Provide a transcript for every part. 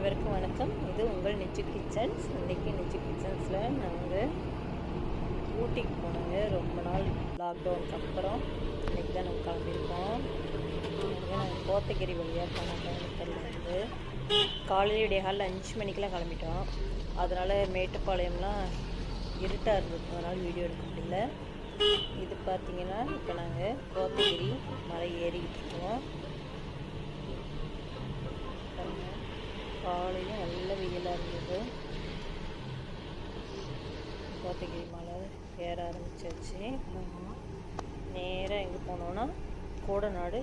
அனைவருக்கும் வணக்கம். இது உங்கள் நிச்சு கிச்சன்ஸ். இன்றைக்கி நிச்சு கிச்சன்ஸில் நாங்கள் ஊட்டிக்கு போனோங்க. ரொம்ப நாள் லாக்டவுனுக்கு அப்புறம் இன்றைக்கி தான் நாங்கள் கிளம்பியிருக்கோம். நாங்கள் கோத்தகிரி வழியாக போனோம். கோயம்புத்தூர்லேருந்து காலையிலேயே காலையில் 5 மணிக்கெலாம் கிளம்பிட்டோம். அதனால் மேட்டுப்பாளையம்லாம் இருட்டாக இருந்தது, அதனால் வீடியோ எடுக்க முடியல. இது பார்த்திங்கன்னா இப்போ நாங்கள் கோத்தகிரி மலை ஏறிக்கிட்டு இருக்கோம். காலையும் நல்ல வெயிலாக இருந்தது. கோத்தகிரி மலை ஏற ஆரம்பிச்சாச்சு. நேராக எங்கே போனோன்னா கோடநாடு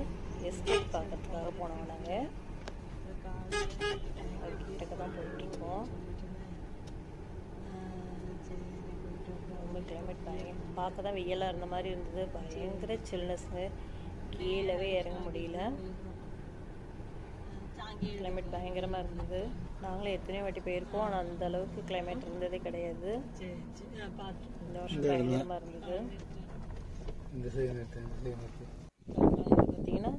எஸ்டேட் பார்க்கறதுக்காக போனோம். நாங்கள் கிட்டக்க தான் போயிட்டுருக்கோம். ரொம்ப கிளைமேட் பார்க்க தான் வெயிலாக இருந்த மாதிரி இருந்தது. பயங்கர சில்னஸ்ஸு, கீழவே இறங்க முடியல. கிளைமேட் பயங்கரமாக இருந்தது. நாங்களும் எத்தனையோ வாட்டி போயிருக்கோம், ஆனால் அந்த அளவுக்கு கிளைமேட் இருந்ததே கிடையாது. இந்த வருஷம் பயங்கரமாக இருந்தது. பார்த்தீங்கன்னா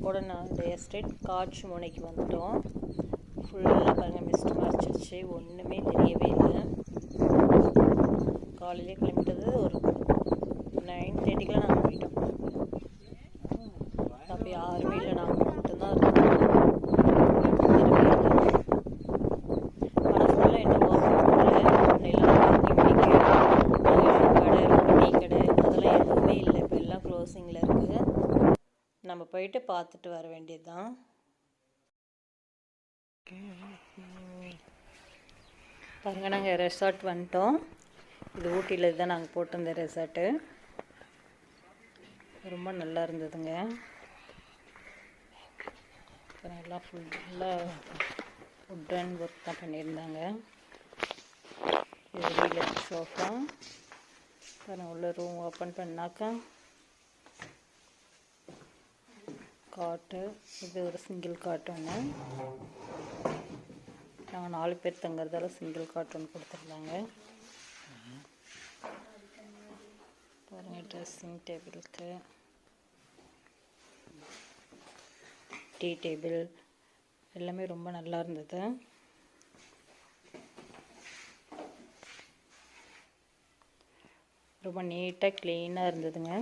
கோடநாடு எஸ்டேட் காட்சி முனைக்கு வந்துட்டோம். ஃபுல்லாக பாருங்கள் மிஸ்ட் மறைச்சிருச்சு, ஒன்றுமே தெரியவே இல்லை. காலையிலே கிளம்பிட்டது ஒரு 9:30 நாங்கள் போயிட்டோம். அப்போ யாருமே இல்லை, நாங்கள் மட்டும்தான் இருக்கோம். நம்ம போயிட்டு பார்த்துட்டு வர வேண்டியது தான். பாருங்க, நாங்கள் ரெசார்ட் வந்துட்டோம். இது ஊட்டியில் தான் நாங்கள் போட்டிருந்த ரெசார்ட்டு. ரொம்ப நல்லா இருந்ததுங்க. எல்லாம் ஃபுல்லாக வுட் அண்ட் ஒர்க் தான் பண்ணியிருந்தாங்க. இது வெளியில் சோஃபா பாருங்கள். உள்ள ரூம் ஓப்பன் பண்ணாக்கா காட்டு, இது ஒரு சிங்கிள் காட்டு ஒன்று. நாங்கள் 4 பேர் தங்குறதால சிங்கிள் காட்டு ஒன்று கொடுத்துருந்தாங்க. பாருங்கள், ட்ரெஸ்ஸிங் டேபிளுக்கு டீ டேபிள் எல்லாமே ரொம்ப நல்லா இருந்தது. ரொம்ப நீட்டாக க்ளீனாக இருந்ததுங்க.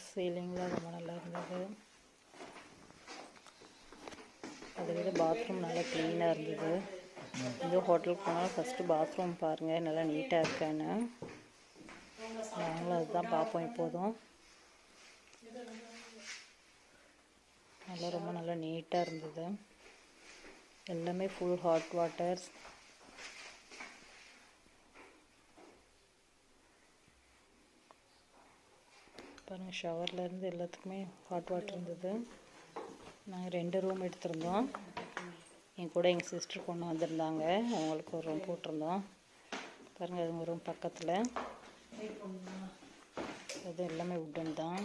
சீலிங்லாம் ரொம்ப நல்லா இருந்தது. அதை விட பாத்ரூம் நல்லா க்ளீனாக இருந்தது. இந்த ஹோட்டலுக்கு போனால் ஃபஸ்ட்டு பாத்ரூம் பாருங்கள், நல்லா நீட்டாக இருக்கான்னு. நாங்களும் அதுதான் பார்ப்போம் எப்போதும். நல்லா ரொம்ப நல்லா நீட்டாக இருந்தது. எல்லாமே ஃபுல் ஹாட் வாட்டர்ஸ். பாருங்கள், ஷவர்லேருந்து எல்லாத்துக்குமே ஹாட் வாட்டர் இருந்தது. நாங்கள் 2 ரூம் எடுத்திருந்தோம். என் கூட எங்கள் சிஸ்டர் பொண்ணு வந்திருந்தாங்க, அவங்களுக்கு ஒரு ரூம் போட்டிருந்தோம். பாருங்கள், அது ரூம் பக்கத்தில். அது எல்லாமே வுட்டன் தான்.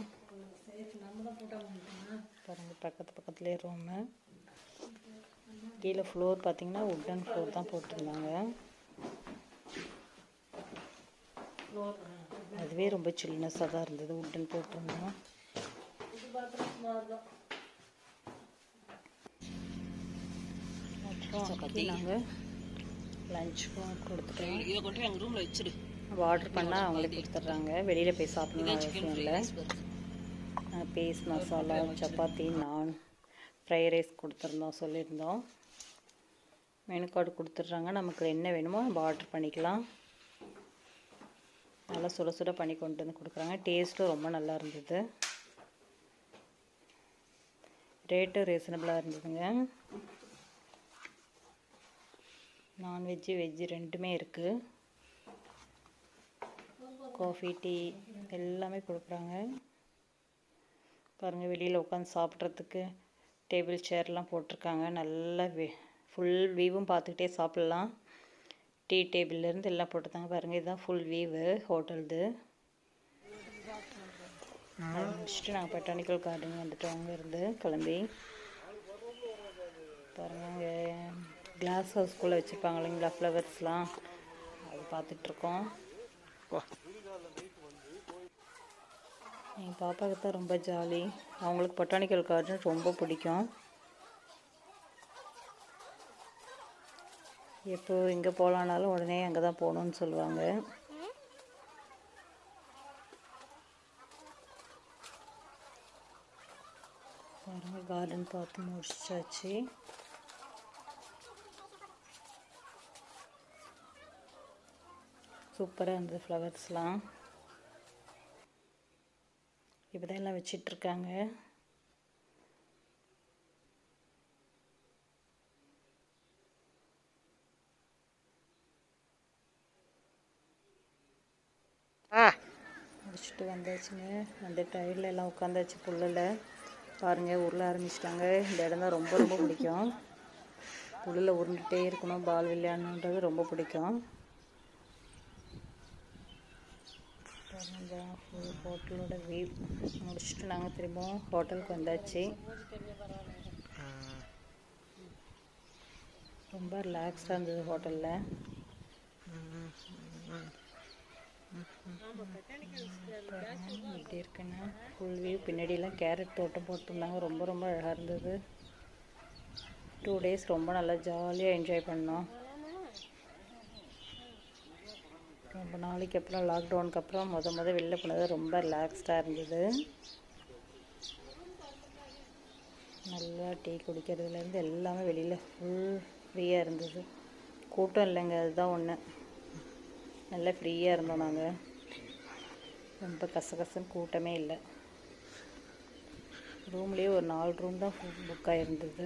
பாருங்கள், பக்கத்துலேயே ரூமு. கீழே ஃப்ளோர் பார்த்திங்கன்னா வுட்டன் ஃப்ளோர் தான் போட்டிருந்தாங்க. அதுவே ரொம்ப சில்னஸாக தான் இருந்தது. வுட்டன் போட்டிருந்தோம். அப்புறம் நாங்கள் லஞ்சுக்கும் கொடுத்துட்டோம். இதை கொண்டு எங்கள் ரூமில் வச்சுடு. ஆர்டர் பண்ணால் அவங்களே கொடுத்துட்றாங்க. வெளியில் போய் சாப்பிடணும் அவசியம் இல்லை. பீஸ் மசாலா, சப்பாத்தி, நான், ஃப்ரைட் ரைஸ் கொடுத்துருந்தோம், சொல்லியிருந்தோம். மெனு கார்டு கொடுத்துட்றாங்க. நமக்கு என்ன வேணுமோ நம்ம ஆர்டர் பண்ணிக்கலாம். நல்லா சுட சுட பண்ணி கொண்டு வந்து கொடுக்குறாங்க. டேஸ்ட்டும் ரொம்ப நல்லா இருந்தது. ரேட்டும் ரீசனபிளாக இருந்ததுங்க. நான்வெஜ்ஜு வெஜ்ஜு ரெண்டுமே இருக்குது. காஃபி, டீ எல்லாமே கொடுக்குறாங்க. பாருங்கள், வெளியில் உட்காந்து சாப்பிட்றதுக்கு டேபிள் சேர்லாம் போட்டிருக்காங்க. நல்லா ஃபுல் வியூவும் பார்த்துக்கிட்டே சாப்பிட்லாம். டீ டேபிள்லேருந்து எல்லாம் போட்டுருந்தாங்க. பாருங்கள், இதுதான் ஃபுல் வியூவு ஹோட்டல்து. முடிச்சுட்டு நாங்கள் பொட்டானிக்கல் கார்டன் வந்துட்டோம். அங்கேருந்து கிளம்பி பாருங்கள், அங்கே கிளாஸ் ஹவுஸ்குள்ளே வச்சுருப்பாங்க இல்லைங்களா, ஃப்ளவர்ஸ்லாம், அது பார்த்துட்ருக்கோம். என் பாப்பாவுக்கு தான் ரொம்ப ஜாலி. அவங்களுக்கு பொட்டானிக்கல் கார்டன் ரொம்ப பிடிக்கும். எப்போ எங்கே போகலான்னாலும் உடனே அங்கே தான் போகணுன்னு சொல்லுவாங்க. பாருங்கள், கார்டன் பார்த்து முடிச்சாச்சு. சூப்பராக இருந்தது ஃப்ளவர்ஸ்லாம். இப்போ தான் எல்லாம் வச்சிட்ருக்காங்க. முடிச்சுட்டு வந்தாச்சுங்க. அந்த டயர்டில் எல்லாம் உட்காந்தாச்சு புல்லில். பாருங்கள், உருள ஆரம்பிச்சிட்டாங்க. இந்த இடம் தான் ரொம்ப ரொம்ப பிடிக்கும். புல்லில் உருண்டுகிட்டே இருக்கணும், பால் விளையாடணுன்றது ரொம்ப பிடிக்கும். பாருங்கள், ஃபுல் ஹோட்டலோட வியூ முடிச்சுட்டு நாங்கள் திரும்பவும் ஹோட்டலுக்கு வந்தாச்சு. ரொம்ப ரிலாக்ஸாக இருந்தது ஹோட்டலில். இப்படி இருக்குன்னா ஃபுல் வியூ. பின்னாடியெல்லாம் கேரட் தோட்டம் போட்டிருந்தாங்க. ரொம்ப ரொம்ப அழகாக இருந்தது. 2 days ரொம்ப நல்லா ஜாலியாக என்ஜாய் பண்ணோம். ரொம்ப நாளைக்கு அப்புறம், லாக்டவுனுக்கு அப்புறம் முத வெளில போனது ரொம்ப ரிலாக்ஸ்டாக இருந்தது. நல்லா டீ குடிக்கிறதுலேருந்து எல்லாமே வெளியில் ஃபுல் ஃப்ரீயாக இருந்தது. கூட்டம் இல்லைங்க, அதுதான் ஒன்று. நல்லா ஃப்ரீயாக இருந்தோம் நாங்கள். ரொம்ப கசகசன்னு கூட்டமே இல்லை. ரூம்லேயே ஒரு 4 ரூம் தான் புக் ஆகிருந்தது.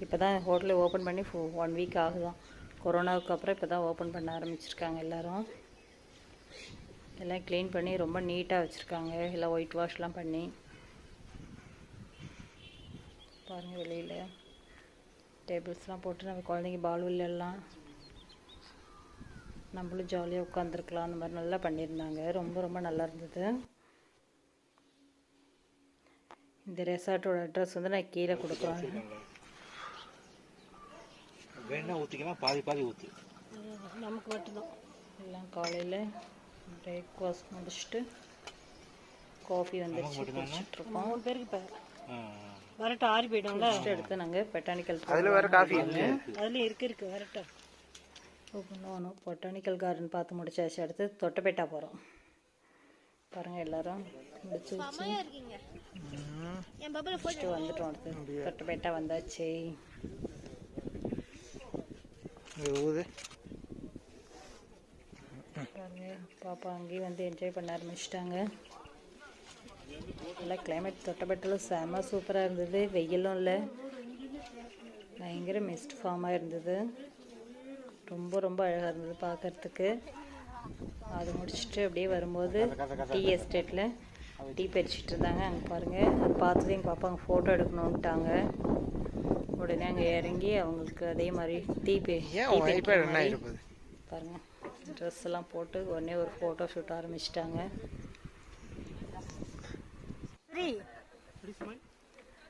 இப்போ தான் ஹோட்டலை ஓப்பன் பண்ணி 1 week ஆகுதான். கொரோனாவுக்கு அப்புறம் இப்போ தான் ஓப்பன் பண்ண ஆரம்பிச்சிருக்காங்க எல்லோரும். எல்லாம் க்ளீன் பண்ணி ரொம்ப நீட்டாக வச்சுருக்காங்க. எல்லாம் ஒயிட் வாஷ்லாம் பண்ணி. பாருங்கள், வெளியில் டேபிள்ஸ்லாம் போட்டு நம்ம குழந்தைங்க பால் விளையாடலாம், நம்மளும் ஜாலியாக உட்காந்துருக்கலாம். அந்த மாதிரி நல்லா பண்ணியிருந்தாங்க. ரொம்ப ரொம்ப நல்லா இருந்தது. இந்த ரெசார்ட்டோட அட்ரஸ் வந்து நான் கீழே கொடுக்குறேன். நமக்கு மட்டும்தான். எல்லாம் காலையில் பிரேக்ஃபாஸ்ட் முடிச்சுட்டு காஃபி வந்துடுச்சு, குடிச்சிட்ருக்கோம். 3 பேருக்கு இப்போ வரட்டும், ஆறி போய்டும்ல. எடுத்து நாங்கள் பொட்டானிக்கல் அதில் வேறு காஃபி அதில் இருக்கு வரட்டும். ஒன்றும் பொட்டானிக்கல் கார்டன் பார்த்து முடிச்சாச்சு. அடுத்து தொட்டபெட்டா போகிறோம். பாருங்கள், எல்லோரும் முடிச்சு வந்துட்டோம். அடுத்து தொட்டபெட்டா வந்தாச்சு. பாருங்க, பாப்பா அங்கேயும் வந்து என்ஜாய் பண்ண ஆரம்பிச்சிட்டாங்க. நல்லா கிளைமேட் தொட்டபெட்டாலும் செம்ம சூப்பராக இருந்தது. வெயிலும் இல்லை, பயங்கர மிஸ்ட் ஃபார்மாக இருந்தது. ரொம்ப ரொம்ப அழகாக இருந்தது பார்க்குறதுக்கு. அது முடிச்சுட்டு அப்படியே வரும்போது டீ எஸ்டேட்டில் டீ பறிச்சிட்டு இருந்தாங்க. அங்கே பாருங்கள், அது பார்த்தது எங்கள் பாப்பா அங்கே ஃபோட்டோ எடுக்கணுன்ட்டாங்க. உடனே அங்கே இறங்கி அவங்களுக்கு அதே மாதிரி டீ பாருங்கள், ட்ரெஸ் எல்லாம் போட்டு உடனே ஒரு ஃபோட்டோ ஷூட் ஆரம்பிச்சிட்டாங்க.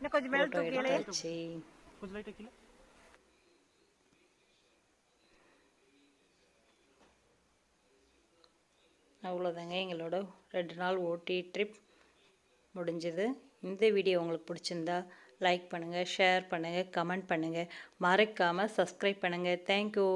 ஃபோட்டோ எடுத்தாச்சு. அவ்வளோதாங்க, எங்களோட 2 நாள் ஊட்டி ட்ரிப் முடிஞ்சது. இந்த வீடியோ உங்களுக்கு பிடிச்சிருந்தா லைக் பண்ணுங்கள், ஷேர் பண்ணுங்கள், கமெண்ட் பண்ணுங்கள், மறக்காமல் சப்ஸ்கிரைப் பண்ணுங்கள். தேங்க்யூ.